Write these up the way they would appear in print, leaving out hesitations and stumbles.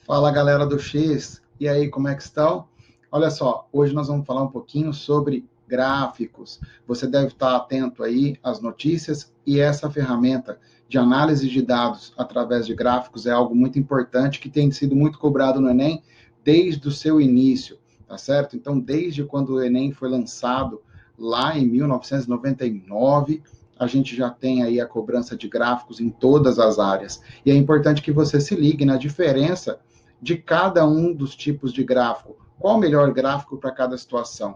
Fala galera do X, e aí, como é que estão? Olha só, hoje nós vamos falar um pouquinho sobre gráficos. Você deve estar atento aí às notícias e essa ferramenta de análise de dados através de gráficos é algo muito importante que tem sido muito cobrado no Enem desde o seu início, tá certo? Então, desde quando o Enem foi lançado lá em 1999, a gente já tem aí a cobrança de gráficos em todas as áreas. E é importante que você se ligue na diferença de cada um dos tipos de gráfico. Qual o melhor gráfico para cada situação?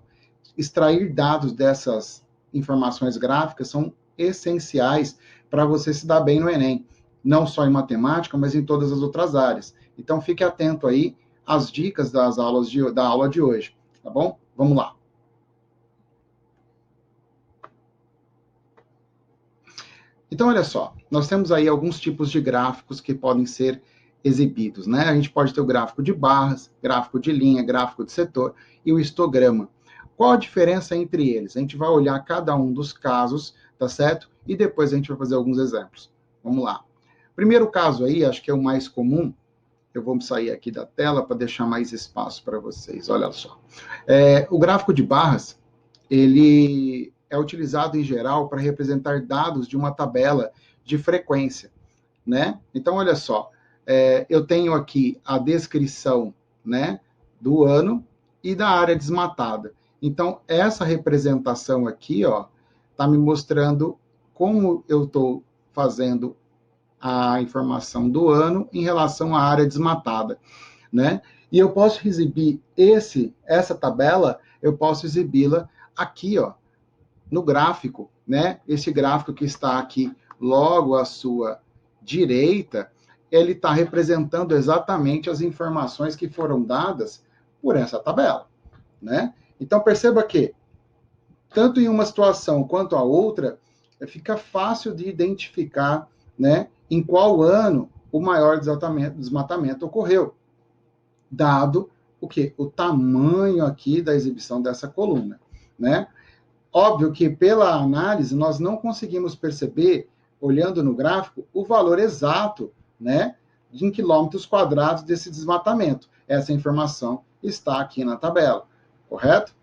Extrair dados dessas informações gráficas são essenciais para você se dar bem no Enem, não só em matemática, mas em todas as outras áreas. Então, fique atento aí às dicas da aula de hoje, tá bom? Vamos lá. Então, olha só, nós temos aí alguns tipos de gráficos que podem ser exibidos, né? A gente pode ter o gráfico de barras, gráfico de linha, gráfico de setor e o histograma. Qual a diferença entre eles? A gente vai olhar cada um dos casos, tá certo? E depois a gente vai fazer alguns exemplos. Vamos lá. Primeiro caso aí, acho que é o mais comum. Eu vou sair aqui da tela para deixar mais espaço para vocês. Olha só. O gráfico de barras, ele é utilizado em geral para representar dados de uma tabela de frequência, né? Então, olha só, eu tenho aqui a descrição, né, do ano e da área desmatada. Então, essa representação aqui, ó, está me mostrando como eu estou fazendo a informação do ano em relação à área desmatada, né? E eu posso exibir essa tabela, eu posso exibi-la aqui, ó, no gráfico, né? Esse gráfico que está aqui logo à sua direita, ele está representando exatamente as informações que foram dadas por essa tabela, né? Então perceba que tanto em uma situação quanto a outra, fica fácil de identificar, né, em qual ano o maior desmatamento ocorreu, dado o que? O tamanho aqui da exibição dessa coluna, né? Óbvio que pela análise nós não conseguimos perceber, olhando no gráfico, o valor exato, né, em quilômetros quadrados desse desmatamento. Essa informação está aqui na tabela, correto?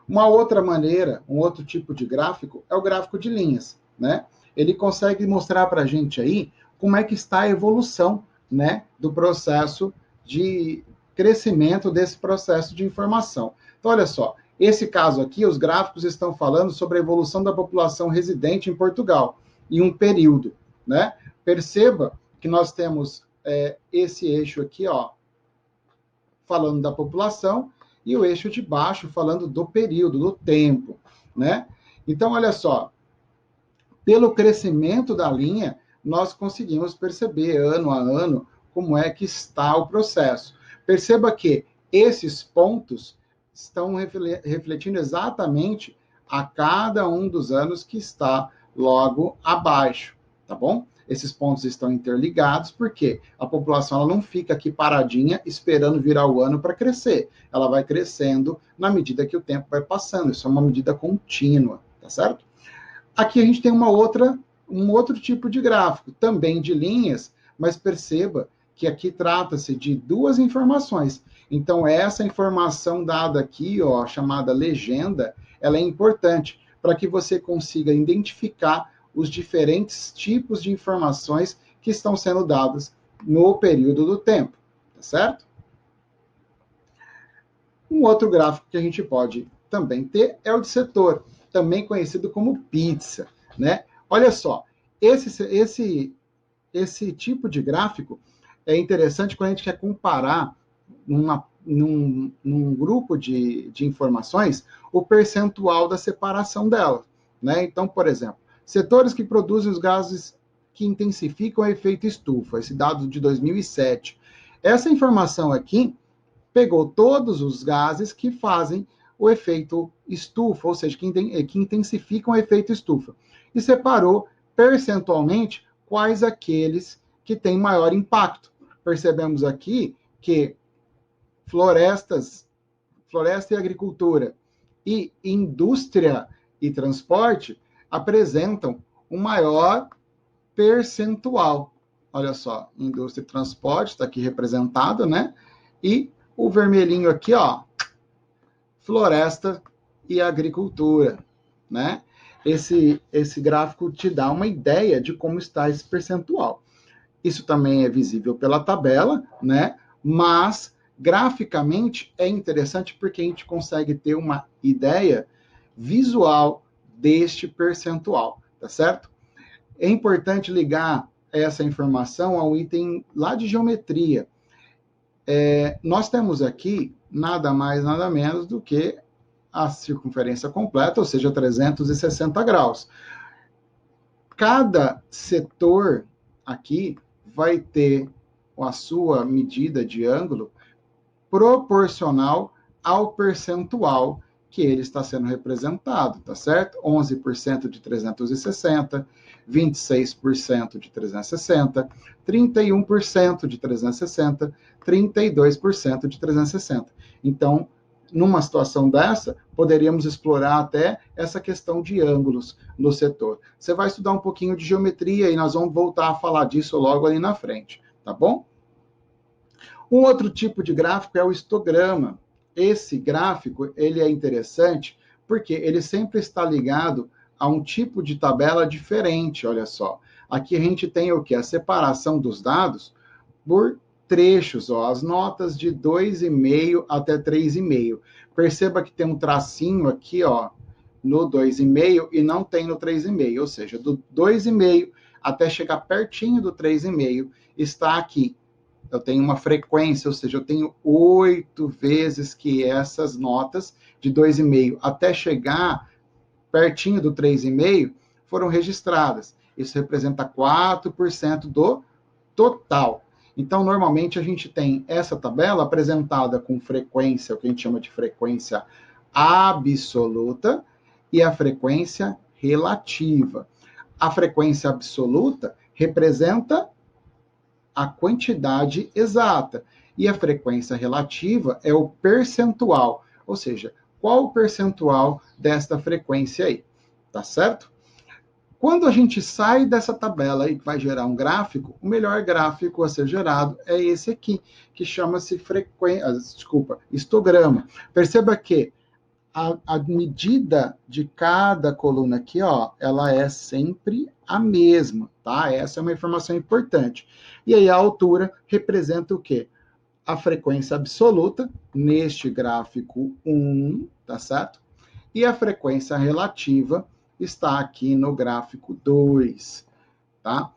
Uma outra maneira, um outro tipo de gráfico é o gráfico de linhas, né? Ele consegue mostrar para a gente aí como é que está a evolução, né, do processo de crescimento desse processo de informação. Então, olha só, esse caso aqui, os gráficos estão falando sobre a evolução da população residente em Portugal em um período, né? Perceba que nós temos esse eixo aqui, ó, falando da população, e o eixo de baixo falando do período, do tempo, né? Então, olha só, pelo crescimento da linha, nós conseguimos perceber ano a ano como é que está o processo. Perceba que esses pontos estão refletindo exatamente a cada um dos anos que está logo abaixo, tá bom? Esses pontos estão interligados porque a população ela não fica aqui paradinha esperando virar o ano para crescer. Ela vai crescendo na medida que o tempo vai passando. Isso é uma medida contínua, tá certo? Aqui a gente tem um outro tipo de gráfico, também de linhas, mas perceba que aqui trata-se de duas informações. Então, essa informação dada aqui, ó, chamada legenda, ela é importante para que você consiga identificar os diferentes tipos de informações que estão sendo dadas no período do tempo, tá certo? Um outro gráfico que a gente pode também ter é o de setor, também conhecido como pizza, né? Olha só, esse tipo de gráfico é interessante quando a gente quer comparar num grupo de informações o percentual da separação dela, né? Então, por exemplo, setores que produzem os gases que intensificam o efeito estufa, esse dado de 2007. Essa informação aqui pegou todos os gases que fazem o efeito estufa, ou seja, que intensificam o efeito estufa, e separou percentualmente quais aqueles que têm maior impacto. Percebemos aqui que floresta e agricultura e indústria e transporte apresentam um maior percentual, olha só, indústria e transporte, está aqui representado, né? E o vermelhinho aqui, ó, floresta e agricultura, né? Esse gráfico te dá uma ideia de como está esse percentual. Isso também é visível pela tabela, né? Mas graficamente é interessante porque a gente consegue ter uma ideia visual deste percentual, tá certo? É importante ligar essa informação ao item lá de geometria. Nós temos aqui nada mais, nada menos do que a circunferência completa, ou seja, 360 graus. Cada setor aqui vai ter a sua medida de ângulo proporcional ao percentual que ele está sendo representado, tá certo? 11% de 360, 26% de 360, 31% de 360, 32% de 360. Então, numa situação dessa, poderíamos explorar até essa questão de ângulos no setor. Você vai estudar um pouquinho de geometria e nós vamos voltar a falar disso logo ali na frente, tá bom? Um outro tipo de gráfico é o histograma. Esse gráfico, ele é interessante porque ele sempre está ligado a um tipo de tabela diferente, olha só. Aqui a gente tem o que? A separação dos dados por trechos, ó, as notas de 2,5 até 3,5. Perceba que tem um tracinho aqui, ó, no 2,5 e não tem no 3,5, ou seja, do 2,5 até chegar pertinho do 3,5 está aqui. Eu tenho uma frequência, ou seja, eu tenho 8 vezes que essas notas de 2,5 até chegar pertinho do 3,5 foram registradas. Isso representa 4% do total. Então, normalmente, a gente tem essa tabela apresentada com frequência, o que a gente chama de frequência absoluta, e a frequência relativa. A frequência absoluta representa a quantidade exata, e a frequência relativa é o percentual, ou seja, qual o percentual desta frequência aí, tá certo? Quando a gente sai dessa tabela e vai gerar um gráfico, o melhor gráfico a ser gerado é esse aqui, que chama-se histograma. Perceba que a medida de cada coluna aqui, ó, ela é sempre a mesma, tá? Essa é uma informação importante. E aí a altura representa o quê? A frequência absoluta, neste gráfico 1, tá certo? E a frequência relativa está aqui no gráfico 2, tá?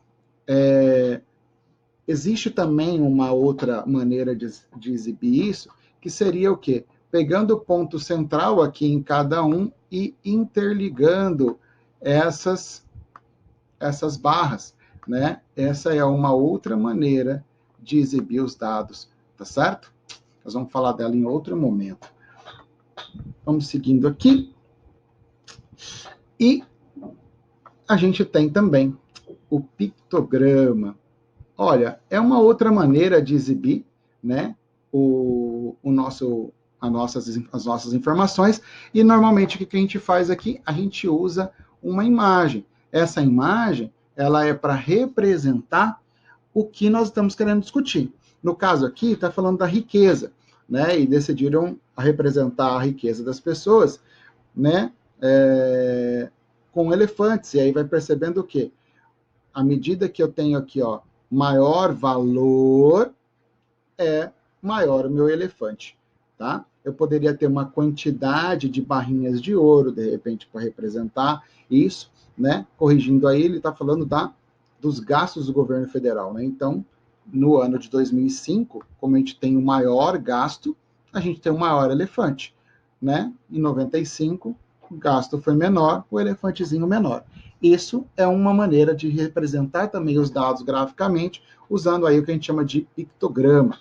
Existe também uma outra maneira de exibir isso, que seria o quê? Pegando o ponto central aqui em cada um e interligando essas barras, né? Essa é uma outra maneira de exibir os dados, tá certo? Nós vamos falar dela em outro momento. Vamos seguindo aqui. E a gente tem também o pictograma. Olha, é uma outra maneira de exibir, né, as nossas informações, e normalmente o que a gente faz aqui? A gente usa uma imagem. Essa imagem, ela é para representar o que nós estamos querendo discutir. No caso aqui, está falando da riqueza, né, e decidiram representar a riqueza das pessoas, né, com elefantes, e aí vai percebendo o quê? À medida que eu tenho aqui, ó, maior valor, maior o meu elefante, tá? Eu poderia ter uma quantidade de barrinhas de ouro, de repente, para representar isso, né? Corrigindo aí, ele está falando dos gastos do governo federal, né? Então, no ano de 2005, como a gente tem o maior gasto, a gente tem o maior elefante, né? Em 95, o gasto foi menor, o elefantezinho menor. Isso é uma maneira de representar também os dados graficamente, usando aí o que a gente chama de pictograma.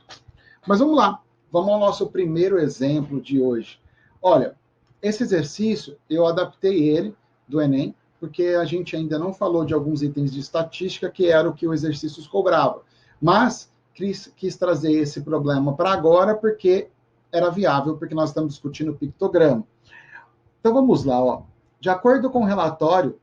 Mas vamos lá, vamos ao nosso primeiro exemplo de hoje. Olha, esse exercício, eu adaptei ele do Enem, porque a gente ainda não falou de alguns itens de estatística, que era o que o exercício cobrava. Mas quis trazer esse problema para agora, porque era viável, porque nós estamos discutindo pictograma. Então vamos lá, ó. De acordo com o relatório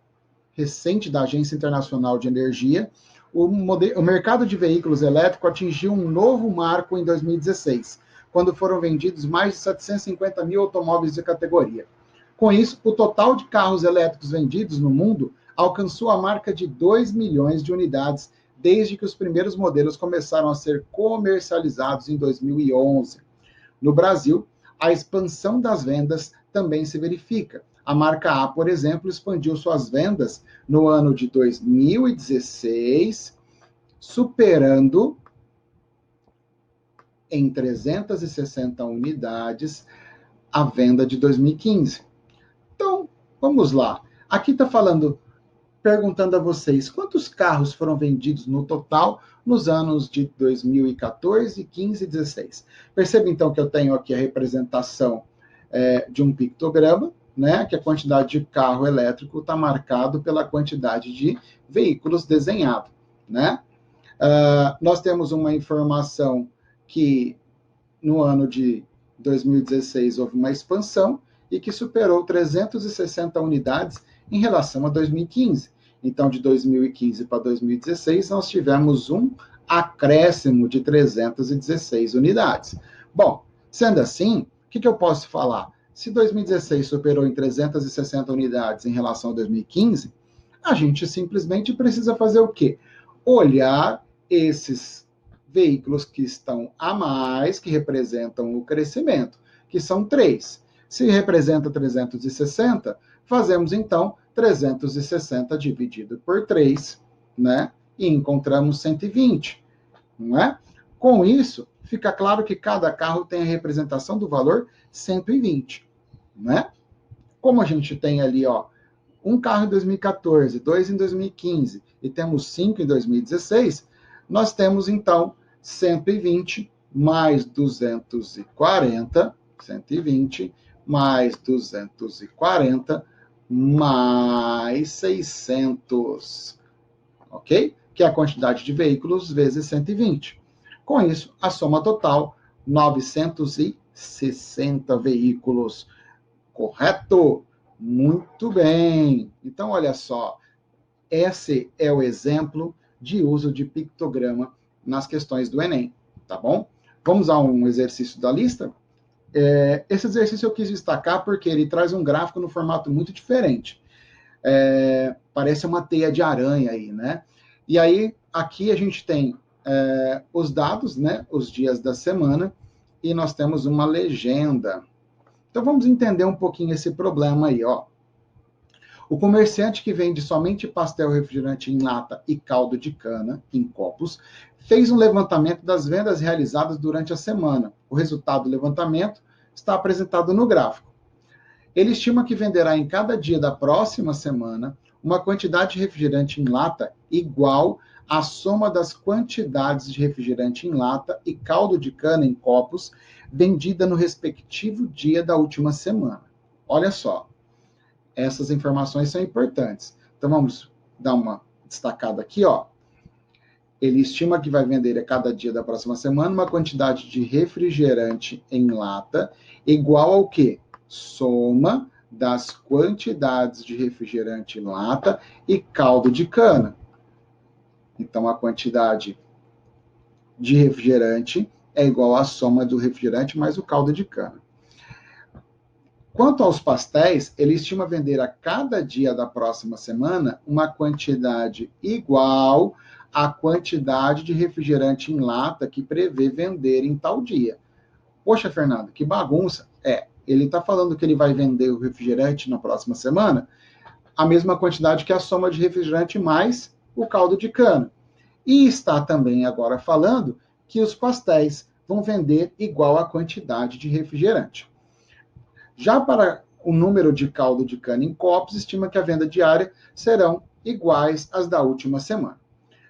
recente da Agência Internacional de Energia, o mercado de veículos elétricos atingiu um novo marco em 2016, quando foram vendidos mais de 750 mil automóveis de categoria. Com isso, o total de carros elétricos vendidos no mundo alcançou a marca de 2 milhões de unidades desde que os primeiros modelos começaram a ser comercializados em 2011. No Brasil, a expansão das vendas também se verifica. A marca A, por exemplo, expandiu suas vendas no ano de 2016, superando em 360 unidades a venda de 2015. Então, vamos lá. Aqui está perguntando a vocês, quantos carros foram vendidos no total nos anos de 2014, 15 e 16? Perceba, então, que eu tenho aqui a representação de um pictograma, né, que a quantidade de carro elétrico está marcado pela quantidade de veículos desenhados, né? Nós temos uma informação que no ano de 2016 houve uma expansão e que superou 360 unidades em relação a 2015. Então, de 2015 para 2016, nós tivemos um acréscimo de 316 unidades. Bom, sendo assim, o que eu posso falar? Se 2016 superou em 360 unidades em relação a 2015, a gente simplesmente precisa fazer o quê? Olhar esses veículos que estão a mais, que representam o crescimento, que são 3. Se representa 360, fazemos então 360 dividido por 3, né? E encontramos 120, não é? Com isso, fica claro que cada carro tem a representação do valor 120, né? Como a gente tem ali, ó, um carro em 2014, 2 em 2015 e temos 5 em 2016, nós temos então 120 mais 240, 120 mais 240 mais 600, ok? Que é a quantidade de veículos vezes 120. Com isso, a soma total, 960 veículos. Correto? Muito bem. Então, olha só, esse é o exemplo de uso de pictograma nas questões do Enem, tá bom? Vamos a um exercício da lista? Esse exercício eu quis destacar porque ele traz um gráfico no formato muito diferente. Parece uma teia de aranha aí, né? E aí, aqui a gente tem os dados, né? Os dias da semana, e nós temos uma legenda. Então, vamos entender um pouquinho esse problema aí, ó. O comerciante que vende somente pastel, refrigerante em lata e caldo de cana em copos fez um levantamento das vendas realizadas durante a semana. O resultado do levantamento está apresentado no gráfico. Ele estima que venderá em cada dia da próxima semana uma quantidade de refrigerante em lata igual à soma das quantidades de refrigerante em lata e caldo de cana em copos vendida no respectivo dia da última semana. Olha só, essas informações são importantes. Então vamos dar uma destacada aqui, ó. Ele estima que vai vender a cada dia da próxima semana uma quantidade de refrigerante em lata igual ao quê? Soma das quantidades de refrigerante em lata e caldo de cana. Então, a quantidade de refrigerante é igual à soma do refrigerante mais o caldo de cana. Quanto aos pastéis, ele estima vender a cada dia da próxima semana uma quantidade igual à quantidade de refrigerante em lata que prevê vender em tal dia. Poxa, Fernando, que bagunça. Ele está falando que ele vai vender o refrigerante na próxima semana, a mesma quantidade que a soma de refrigerante mais o caldo de cana. E está também agora falando que os pastéis vão vender igual à quantidade de refrigerante. Já para o número de caldo de cana em copos, estima que a venda diária serão iguais às da última semana.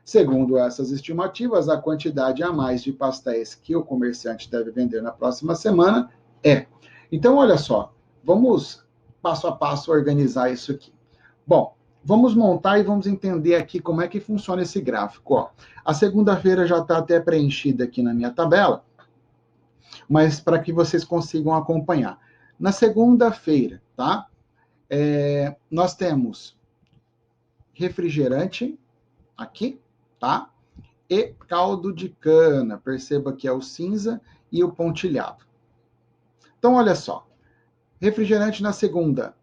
Segundo essas estimativas, a quantidade a mais de pastéis que o comerciante deve vender na próxima semana é. Então, olha só, vamos passo a passo organizar isso aqui. Bom, vamos montar e vamos entender aqui como é que funciona esse gráfico. Ó, a segunda-feira já está até preenchida aqui na minha tabela, mas para que vocês consigam acompanhar. Na segunda-feira, tá? Nós temos refrigerante aqui, tá? E caldo de cana, perceba que é o cinza e o pontilhado. Então, olha só, refrigerante na segunda,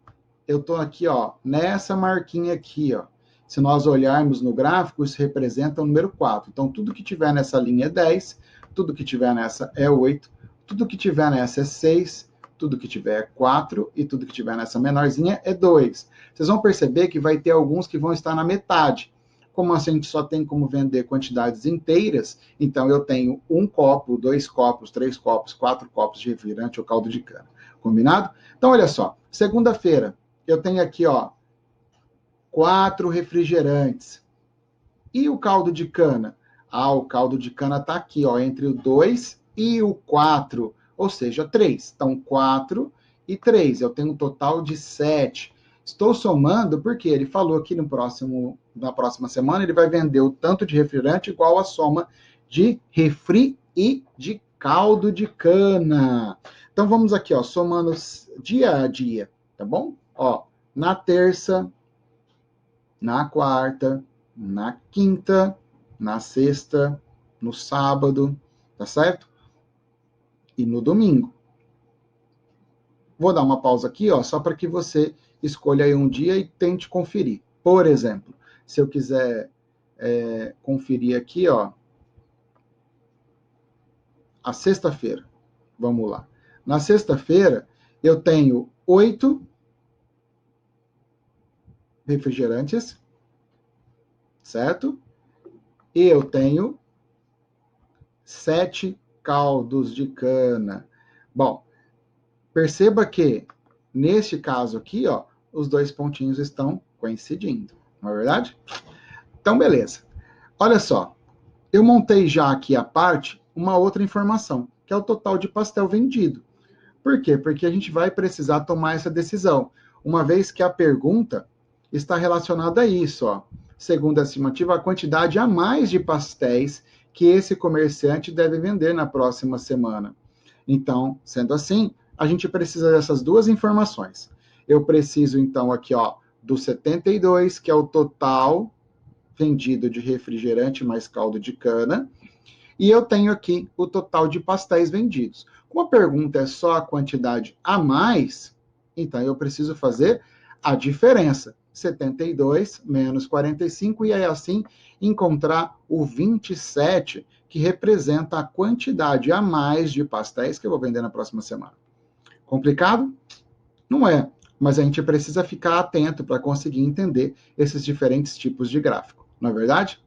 eu estou aqui, ó, nessa marquinha aqui, ó. Se nós olharmos no gráfico, isso representa o número 4. Então, tudo que tiver nessa linha é 10, tudo que tiver nessa é 8, tudo que tiver nessa é 6, tudo que tiver é 4 e tudo que tiver nessa menorzinha é 2. Vocês vão perceber que vai ter alguns que vão estar na metade. Como a gente só tem como vender quantidades inteiras, então eu tenho 1 copo, 2 copos, 3 copos, 4 copos de refrigerante ou caldo de cana. Combinado? Então, olha só, segunda-feira, eu tenho aqui, ó, 4 refrigerantes. E o caldo de cana? Ah, o caldo de cana está aqui, ó, entre o 2 e o 4, ou seja, 3. Então, 4 e 3. Eu tenho um total de 7. Estou somando porque ele falou que na próxima semana ele vai vender o tanto de refrigerante igual a soma de refri e de caldo de cana. Então, vamos aqui, ó, somando dia a dia, tá bom? Ó, na terça, na quarta, na quinta, na sexta, no sábado, tá certo? E no domingo. Vou dar uma pausa aqui, ó, só para que você escolha aí um dia e tente conferir. Por exemplo, se eu quiser conferir aqui, ó, a sexta-feira. Vamos lá. Na sexta-feira, eu tenho 8 refrigerantes, certo? E eu tenho 7 caldos de cana. Bom, perceba que, neste caso aqui, ó, os 2 pontinhos estão coincidindo, não é verdade? Então, beleza. Olha só, eu montei já aqui à parte uma outra informação, que é o total de pastel vendido. Por quê? Porque a gente vai precisar tomar essa decisão, uma vez que a pergunta está relacionada a isso, ó. Segundo a estimativa, a quantidade a mais de pastéis que esse comerciante deve vender na próxima semana. Então, sendo assim, a gente precisa dessas duas informações. Eu preciso, então, aqui, ó, do 72, que é o total vendido de refrigerante mais caldo de cana, e eu tenho aqui o total de pastéis vendidos. Como a pergunta é só a quantidade a mais, então eu preciso fazer a diferença. 72 menos 45, e aí assim encontrar o 27, que representa a quantidade a mais de pastéis que eu vou vender na próxima semana. Complicado? Não é, mas a gente precisa ficar atento para conseguir entender esses diferentes tipos de gráfico, não é verdade?